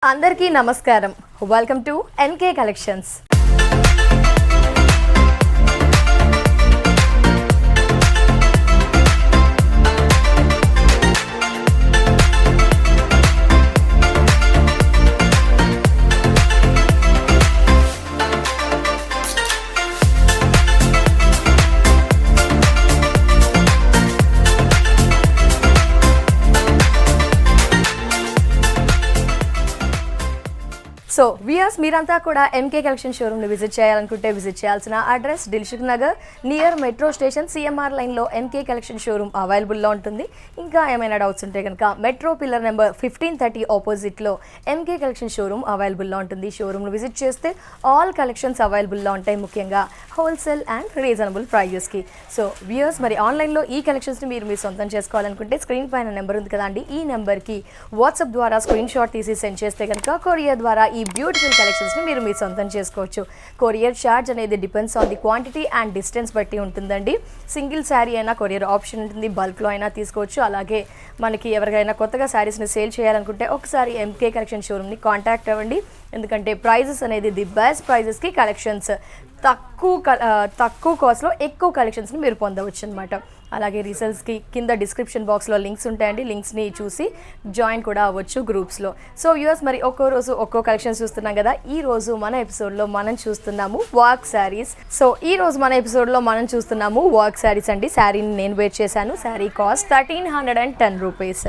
అందరికీ నమస్కారం. Welcome to NK collections. So viewers, మీరంతా కూడా ఎంకే కలెక్షన్ షోరూమ్ని విజిట్ చేయాలనుకుంటే విజిట్ చేయాల్సిన address Dilsukh Nagar near metro station CMR లైన్లో ఎంకే కలెక్షన్ షోరూమ్ అవైలబుల్లో ఉంటుంది. ఇంకా ఏమైనా డౌట్స్ ఉంటే కనుక మెట్రో పిల్లర్ నెంబర్ 1530 ఆపోజిట్లో ఎంకే కలెక్షన్ షోరూమ్ అవైలబుల్లో ఉంటుంది. షోరూమ్ను విజిట్ చేస్తే ఆల్ కలెక్షన్స్ అవైలబుల్లో ఉంటాయి, ముఖ్యంగా హోల్సేల్ అండ్ రీజనబుల్ ప్రైజెస్కి. సో వ్యూయర్స్, మరి ఆన్లైన్లో ఈ కలెక్షన్స్ని మీరు సొంతం చేసుకోవాలనుకుంటే స్క్రీన్ పైన నెంబర్ ఉంది కదా అండి, ఈ నెంబర్కి వాట్సాప్ ద్వారా స్క్రీన్ షాట్ తీసి సెండ్ చేస్తే కనుక కొరియర్ ద్వారా ఈ బ్యూటిఫుల్ కలెక్షన్స్ని మీరు సొంతం చేసుకోవచ్చు. కొరియర్ ఛార్జ్ అనేది depends on the quantity and distance బట్టి ఉంటుందండి. సింగిల్ శారీ అయినా కొరియర్ ఆప్షన్ ఉంటుంది, బల్క్లో అయినా తీసుకోవచ్చు. అలాగే మనకి ఎవరికైనా కొత్తగా శారీస్ని సేల్ చేయాలనుకుంటే ఒకసారి ఎంకే కలెక్షన్ షోరూమ్ని కాంటాక్ట్ అవ్వండి. ఎందుకంటే ప్రైజెస్ అనేది ది బెస్ట్ ప్రైజెస్కి కలెక్షన్స్ తక్కువ కాస్ట్లో ఎక్కువ కలెక్షన్స్ని మీరు పొందవచ్చు అనమాట. అలాగే రీసేల్స్కి కింద డిస్క్రిప్షన్ బాక్స్లో లింక్స్ ఉంటాయండి, లింక్స్ని చూసి జాయిన్ కూడా అవ్వచ్చు గ్రూప్స్లో. సో యూఎస్, మరి ఒక్కో రోజు ఒక్కో కలెక్షన్స్ చూస్తున్నాం కదా. ఈ రోజు మన ఎపిసోడ్లో మనం చూస్తున్నాము వర్క్ శారీస్. సో ఈ రోజు మన ఎపిసోడ్లో మనం చూస్తున్నాము వర్క్ శారీస్ అండి. శారీని నేను వేర్ చేశాను. Sari cost 1310 rupees.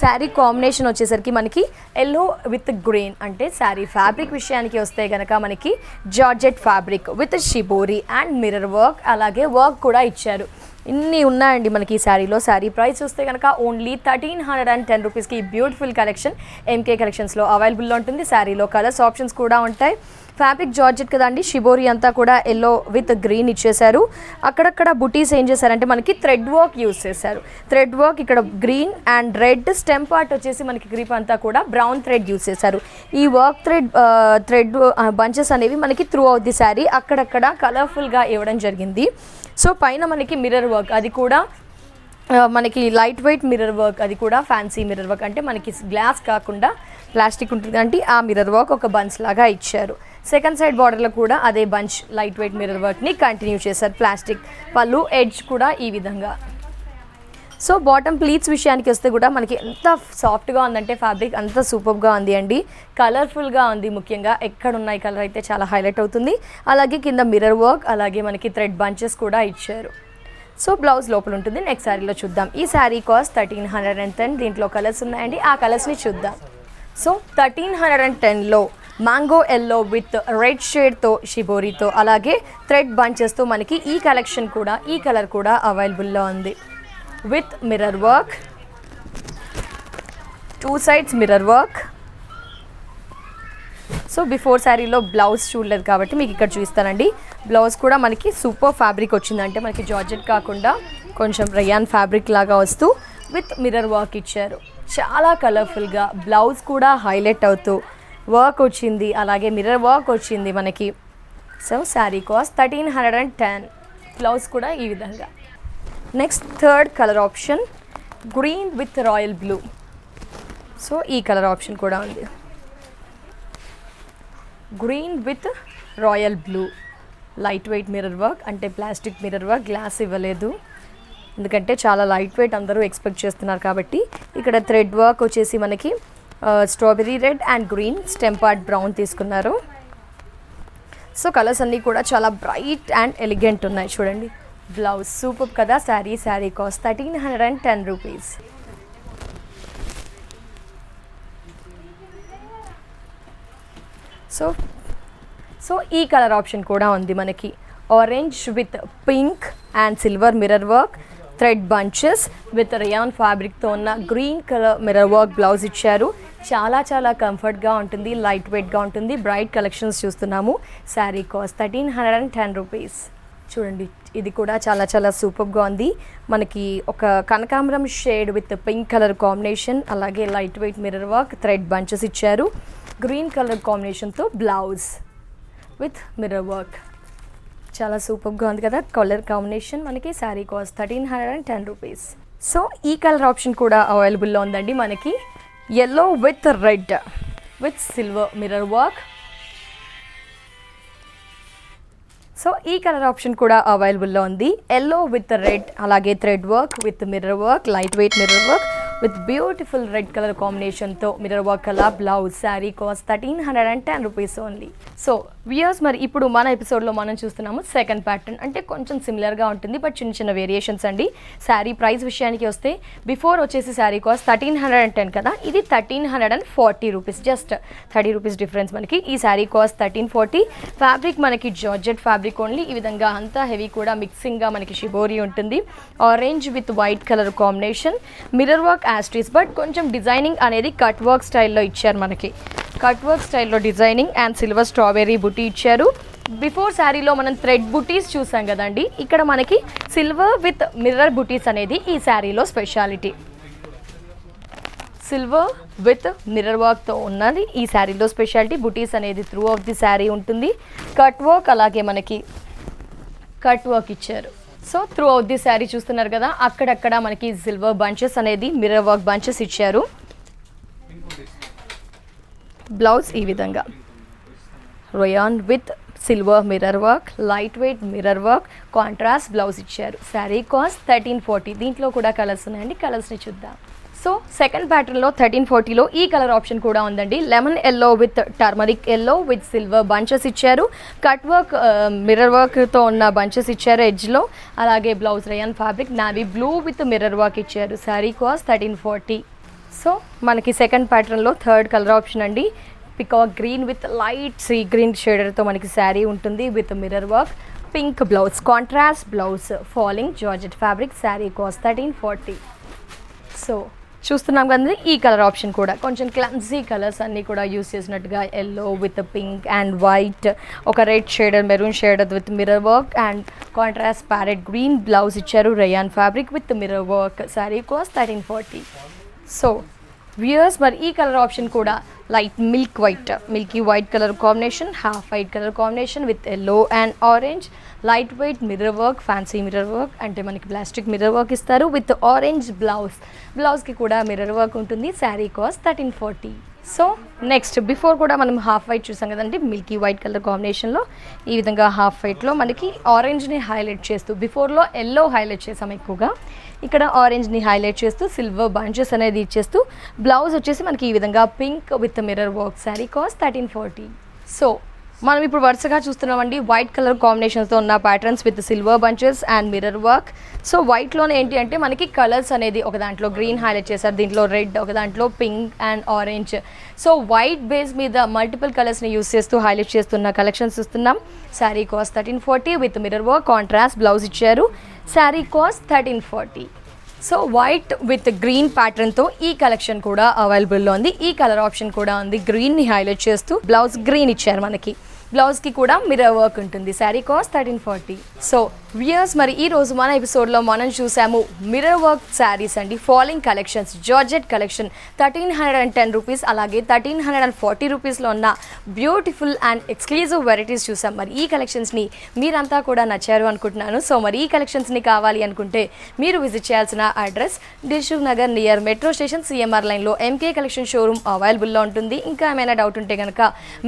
Sari combination వచ్చేసరికి మనకి ఎల్లో విత్ గ్రీన్, అంటే శారీ ఫ్యాబ్రిక్ విషయానికి వస్తే కనుక మనకి georgette fabric with shibori and mirror work, అలాగే వర్క్ కూడా ఇచ్చారు. ఇన్ని ఉన్నాయండి మనకి ఈ శారీలో. శారీ ప్రైస్ చూస్తే కనుక ఓన్లీ 1310 రూపీస్కి బ్యూటిఫుల్ కలెక్షన్ ఎంకే కలెక్షన్స్లో అవైలబుల్లో ఉంటుంది. శారీలో కలర్స్ ఆప్షన్స్ కూడా ఉంటాయి. ఫ్యాబ్రిక్ జార్జెట్ కదండి, షిబోరి అంతా కూడా ఎల్లో విత్ గ్రీన్ ఇచ్చేశారు. అక్కడక్కడ బుటీస్ ఏం చేశారంటే మనకి థ్రెడ్ వర్క్ యూస్ చేశారు. థ్రెడ్ వర్క్ ఇక్కడ green and red, stem part వచ్చేసి మనకి గ్రిప్ అంతా కూడా బ్రౌన్ థ్రెడ్ యూస్ చేశారు. ఈ వర్క్ థ్రెడ్ బంచెస్ అనేవి మనకి త్రూ అవుట్ ది శారీ అక్కడక్కడ కలర్ఫుల్గా ఇవ్వడం జరిగింది. సో పైన మనకి మిర్రర్ వర్క్, అది కూడా మనకి లైట్ వెయిట్ మిర్రర్ వర్క్, అది కూడా ఫ్యాన్సీ మిర్రర్ వర్క్, అంటే మనకి గ్లాస్ కాకుండా ప్లాస్టిక్ ఉంటుంది అంటే ఆ మిర్రర్ వర్క్ ఒక బంచ్ లాగా ఇచ్చారు. సెకండ్ సైడ్ బార్డర్లో కూడా అదే బంచ్ లైట్ వెయిట్ మిర్రర్ వర్క్ని కంటిన్యూ చేశారు. ప్లాస్టిక్ పళ్ళు, ఎడ్జ్ కూడా ఈ విధంగా. సో బాటమ్ ప్లీట్స్ విషయానికి వస్తే కూడా మనకి ఎంత సాఫ్ట్గా ఉందంటే ఫ్యాబ్రిక్ అంత సూపర్గా ఉంది అండి. కలర్ఫుల్గా ఉంది, ముఖ్యంగా ఎక్కడున్న ఈ కలర్ అయితే చాలా హైలైట్ అవుతుంది. అలాగే కింద మిర్రర్ వర్క్, అలాగే మనకి థ్రెడ్ బంచెస్ కూడా ఇచ్చారు. సో బ్లౌజ్ లోపల ఉంటుంది. నెక్స్ట్ శారీలో చూద్దాం. ఈ శారీ కాస్ట్ 1310. దీంట్లో కలర్స్ ఉన్నాయండి, ఆ కలర్స్ని చూద్దాం. సో 1310లో మ్యాంగో ఎల్లో విత్ రెడ్ షేడ్తో షిబోరితో అలాగే థ్రెడ్ బంచెస్తో మనకి ఈ కలెక్షన్ కూడా, ఈ కలర్ కూడా అవైలబుల్లో ఉంది. With mirror work, 2 sides mirror work. So before శారీలో బ్లౌజ్ చూడలేదు కాబట్టి మీకు ఇక్కడ చూస్తానండి. బ్లౌజ్ కూడా మనకి సూపర్ ఫ్యాబ్రిక్ వచ్చింది, అంటే మనకి జార్జెట్ కాకుండా కొంచెం రయాన్ ఫ్యాబ్రిక్ లాగా వస్తూ విత్ మిర్రర్ వర్క్ ఇచ్చారు. చాలా కలర్ఫుల్గా బ్లౌజ్ కూడా హైలైట్ అవుతూ వర్క్ వచ్చింది, అలాగే మిర్రర్ వర్క్ వచ్చింది మనకి. So sari cost 1310. బ్లౌజ్ కూడా ఈ విధంగా. Next third colour option green with royal blue. So ఈ కలర్ ఆప్షన్ కూడా ఉంది, green with royal blue. Light weight mirror work, అంటే ప్లాస్టిక్ మిర్రర్ వర్క్, గ్లాస్ ఇవ్వలేదు ఎందుకంటే చాలా లైట్ వెయిట్ అందరూ ఎక్స్పెక్ట్ చేస్తున్నారు కాబట్టి. ఇక్కడ థ్రెడ్ వర్క్ వచ్చేసి మనకి strawberry red and green, stem part brown తీసుకున్నారు. సో కలర్స్ అన్నీ కూడా చాలా బ్రైట్ అండ్ ఎలిగెంట్ ఉన్నాయి చూడండి. బ్లౌజ్ సూపర్ కదా. Sari cost 1310 rupees. సో ఈ కలర్ ఆప్షన్ కూడా ఉంది మనకి, orange with pink and silver mirror work, thread bunches with rayon ఫ్యాబ్రిక్తో ఉన్న green colour mirror work blouse ఇచ్చారు. చాలా చాలా కంఫర్ట్గా ఉంటుంది, లైట్ వెయిట్గా ఉంటుంది. బ్రైట్ కలెక్షన్స్ చూస్తున్నాము. Sari cost 1310 rupees. చూడండి, ఇది కూడా చాలా చాలా సూపర్గా ఉంది. మనకి ఒక కనకాంబరం shade with pink colour combination, అలాగే light weight mirror work, thread bunches ఇచ్చారు. గ్రీన్ కలర్ కాంబినేషన్తో బ్లౌజ్ విత్ మిర్రర్ వర్క్. చాలా సూపర్గా ఉంది కదా కలర్ కాంబినేషన్. మనకి శారీ కాస్ట్ 1310 రూపీస్. సో ఈ కలర్ ఆప్షన్ కూడా అవైలబుల్లో ఉందండి మనకి, yellow with red. With silver mirror work. So ఈ కలర్ ఆప్షన్ కూడా అవైలబుల్లో ఉంది. ఎల్లో విత్ రెడ్, అలాగే thread work with mirror work, light weight mirror work with beautiful red colour కాంబినేషన్తో మిర్రర్ వర్క్ అలా blouse. Sari cost 1310 rupees only. So viewers, మరి ఇప్పుడు మన ఎపిసోడ్లో మనం చూస్తున్నాము సెకండ్ ప్యాటర్న్. అంటే కొంచెం సిమిలర్గా ఉంటుంది బట్ చిన్న చిన్న వేరియేషన్స్ అండి. శారీ ప్రైస్ విషయానికి వస్తే బిఫోర్ వచ్చేసి శారీ కాస్ట్ 1310 కదా, ఇది 1340 రూపీస్, జస్ట్ 30 రూపీస్ డిఫరెన్స్ మనకి. ఈ శారీ కాస్ట్ 1340. ఫ్యాబ్రిక్ మనకి జార్జెట్ ఫ్యాబ్రిక్ ఓన్లీ. ఈ విధంగా అంతా హెవీ కూడా మిక్సింగ్గా మనకి షిబోరి ఉంటుంది. Orange with white colour combination, mirror work యాస్ట్రీస్, బట్ కొంచెం డిజైనింగ్ అనేది కట్ వర్క్ స్టైల్లో ఇచ్చారు మనకి. కట్ వర్క్ స్టైల్లో designing and silver strawberry buti ఇచ్చారు. బిఫోర్ శారీలో మనం థ్రెడ్ బుటీస్ చూసాం కదండి, ఇక్కడ మనకి సిల్వర్ విత్ మిర్రర్ బుటీస్ అనేది ఈ శారీలో స్పెషాలిటీ. సిల్వర్ విత్ మిర్రర్ వర్క్తో ఉన్నది ఈ శారీలో స్పెషాలిటీ. బుటీస్ అనేది త్రూ ఆఫ్ ది శారీ ఉంటుంది. కట్ వర్క్, అలాగే మనకి కట్ వర్క్ ఇచ్చారు. So throughout the sari చూస్తున్నారు కదా, అక్కడక్కడ మనకి సిల్వర్ బంచెస్ అనేది మిర్రర్ వర్క్ బంచెస్ ఇచ్చారు. బ్లౌజ్ ఈ విధంగా rayon with silver mirror work, light weight mirror work, contrast blouse ఇచ్చారు. శారీ కాస్ట్ 1340. దీంట్లో కూడా కలర్స్ ఉన్నాయండి, కలర్స్ని చూద్దాం. సో సెకండ్ ప్యాటర్న్లో 1340లో ఈ కలర్ ఆప్షన్ కూడా ఉందండి. Lemon yellow with turmeric yellow with silver bunches ఇచ్చారు. కట్ వర్క్ మిర్రర్ వర్క్తో ఉన్న బంచెస్ ఇచ్చారు ఎడ్జ్లో. అలాగే blouse rayon fabric navy blue with mirror work ఇచ్చారు. శారీ కాస్ట్ 1340. సో మనకి సెకండ్ ప్యాటర్న్లో థర్డ్ కలర్ ఆప్షన్ అండి. Peacock green with light sea green షేడర్తో మనకి శారీ ఉంటుంది with mirror work. Pink blouse, contrast blouse, falling georgette fabric. Sari cost 1340. So చూస్తున్నాం కదండి, ఈ కలర్ ఆప్షన్ కూడా కొంచెం క్లమ్సీ కలర్స్ అన్నీ కూడా యూస్ చేసినట్టుగా yellow with pink and white, ఒక red shader, maroon shader with mirror work and contrast parrot green blouse ఇచ్చారు. Rayon fabric with mirror work. Sari cost 1340. So viewers, మరి ఈ కలర్ ఆప్షన్ కూడా light milky white colour combination, half white colour combination with yellow and orange, light weight mirror work, fancy mirror work, అంటే మనకి plastic mirror work ఇస్తారు with orange బ్లౌజ్కి కూడా mirror work ఉంటుంది. Sari cost 1340. So next before కూడా మనం half white చూసాం కదండి, మిల్కీ వైట్ కలర్ కాంబినేషన్లో. ఈ విధంగా హాఫ్ వైట్లో మనకి ఆరెంజ్ని హైలైట్ చేస్తూ, బిఫోర్లో ఎల్లో హైలైట్ చేసాం ఎక్కువగా, ఇక్కడ ఆరెంజ్ని హైలైట్ చేస్తూ సిల్వర్ బంచెస్ అనేది ఇచ్చేస్తూ బ్లౌజ్ వచ్చేసి మనకి ఈ విధంగా pink with mirror work. Sari cost 1340. So మనం ఇప్పుడు వరుసగా చూస్తున్నామండి వైట్ కలర్ కాంబినేషన్స్తో ఉన్న patterns with silver bunches and mirror work. So వైట్లోనే ఏంటి అంటే మనకి కలర్స్ అనేది ఒక దాంట్లో గ్రీన్ హైలైట్ చేశారు, దీంట్లో రెడ్, ఒక దాంట్లో pink and orange. So white base మీద మల్టిపుల్ కలర్స్ని యూస్ చేస్తూ హైలైట్ చేస్తున్న కలెక్షన్స్ చూస్తున్నాం. Sari cost 1340 with mirror work, contrast blouse ఇచ్చారు. Sari cost 1340. So white with green ప్యాటర్న్తో ఈ కలెక్షన్ కూడా అవైలబుల్లో ఉంది. ఈ కలర్ ఆప్షన్ కూడా ఉంది. గ్రీన్ని హైలైట్ చేస్తూ బ్లౌజ్ గ్రీన్ ఇచ్చారు మనకి. బ్లౌజ్కి కూడా మిర్రర్ వర్క్ ఉంటుంది. శారీ కాస్ట్ 1340. సో వ్యూయర్స్, మరి ఈ రోజు మన ఎపిసోడ్లో మనం చూసాము మిర్రర్ వర్క్ శారీస్ అండి, falling collections, georgette collection 1310 rupees, అలాగే 1340 రూపీస్లో ఉన్న బ్యూటిఫుల్ అండ్ ఎక్స్క్లూజివ్ వెరైటీస్ చూసాం. మరి ఈ కలెక్షన్స్ని మీరంతా కూడా నచ్చారు అనుకుంటున్నాను. సో మరి ఈ కలెక్షన్స్ని కావాలి అనుకుంటే మీరు విజిట్ చేయాల్సిన address Dilsukh Nagar near metro station CMR లైన్లో ఎంకే కలెక్షన్ షోరూమ్ అవైలబుల్లో ఉంటుంది. ఇంకా ఏమైనా డౌట్ ఉంటే కనుక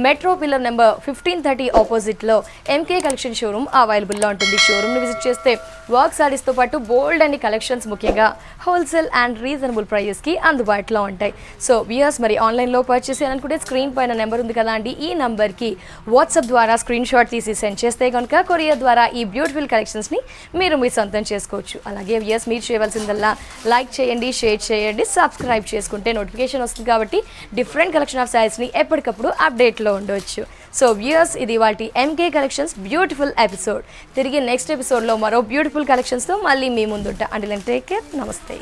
మెట్రో పిల్లర్ నెంబర్ 1530 ఆపోజిట్లో ఎంకే కలెక్షన్ షోరూమ్ అవైలబుల్లో ఉంటుంది. షోరూమ్ని విజిట్ చేస్తే వర్క్ సారీస్తో పాటు బోల్డ్ అన్ని కలెక్షన్స్ ముఖ్యంగా హోల్సేల్ అండ్ రీజనబుల్ ప్రైజెస్కి అందుబాటులో ఉంటాయి. సో వ్యూయర్స్, మరి ఆన్లైన్లో పర్చేస్ చేయాలనుకుంటే స్క్రీన్ పైన నెంబర్ ఉంది కదా అండి, ఈ నెంబర్కి వాట్సాప్ ద్వారా స్క్రీన్ షాట్ తీసి సెండ్ చేస్తే కనుక కొరియర్ ద్వారా ఈ బ్యూటిఫుల్ కలెక్షన్స్ని మీరు మీ సొంతం చేసుకోవచ్చు. అలాగే వ్యూయర్స్, మీరు చేయవలసిందల్లా లైక్ చేయండి, షేర్ చేయండి, సబ్స్క్రైబ్ చేసుకుంటే నోటిఫికేషన్ వస్తుంది కాబట్టి డిఫరెంట్ కలెక్షన్ ఆఫ్ శారీస్ని ఎప్పటికప్పుడు అప్డేట్లో ఉండవచ్చు. సో వ్యూయర్స్, ఇది వాటి ఎంకే కలెక్షన్స్ బ్యూటిఫుల్ ఎపిసోడ్. తిరిగి నెక్స్ట్ ఎపిసోడ్లో మరో బ్యూటిఫుల్ కలెక్షన్స్తో మళ్ళీ మీ ముందుంటా. Until then take care. నమస్తే.